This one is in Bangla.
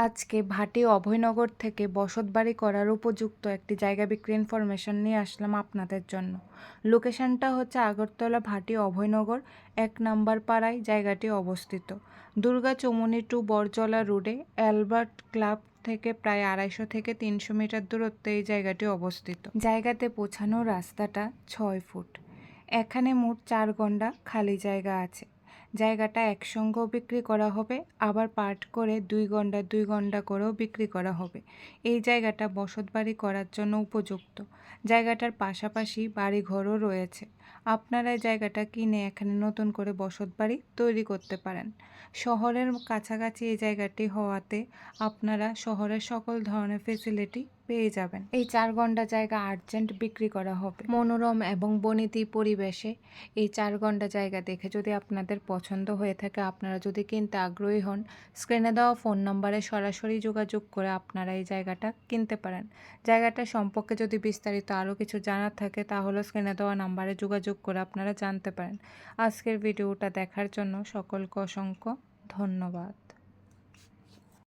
আজকে ভাটি অভয়নগর থেকে বসতবাড়ি করার উপযুক্ত একটি জায়গা বিক্রি ইনফরমেশন নিয়ে আসলাম আপনাদের জন্য। লোকেশনটা হচ্ছে আগরতলা ভাটি অভয়নগর 1 নম্বর পাড়ায় জায়গাটি অবস্থিত। দুর্গা চৌমুহনী টু বরজলা রোডে অ্যালবার্ট ক্লাব থেকে প্রায় 250 থেকে 300 মিটার দূরত্বে এই জায়গাটি অবস্থিত। জায়গাতে পৌঁছানোর রাস্তাটা 6 ফুট। এখানে মোট 4 গন্ডা খালি জায়গা আছে। জায়গাটা একসঙ্গেও বিক্রি করা হবে, আবার পার্ট করে 2 গন্ডা করেও বিক্রি করা হবে। এই জায়গাটা বসতবাড়ি করার জন্য উপযুক্ত। জায়গাটার পাশাপাশি বাড়িঘরও রয়েছে। আপনারা এই জায়গাটা কিনে এখানে নতুন করে বসতবাড়ি তৈরি করতে পারেন। শহরের কাছাকাছি এই জায়গাটি হওয়াতে আপনারা শহরের সকল ধরনের ফেসিলিটি পেয়ে যাবেন। এই 4 গন্ডা জায়গা আর্জেন্ট বিক্রি করা হবে। মনোরম এবং বনেদি পরিবেশে এই 4 গন্ডা জায়গা দেখে যদি আপনাদের পছন্দ হয়ে থাকে, আপনারা যদি কিনতে আগ্রহী হন, স্ক্রিনে দেওয়া ফোন নম্বরে সরাসরি যোগাযোগ করে আপনারা এই জায়গাটা কিনতে পারেন। জায়গাটা সম্পর্কে যদি বিস্তারিত আরও কিছু জানার থাকে তাহলে স্ক্রিনে দেওয়া নাম্বারে যোগাযোগ করে আপনারা জানতে পারেন। আজকের ভিডিওটা দেখার জন্য সকলকে অসংখ্য ধন্যবাদ।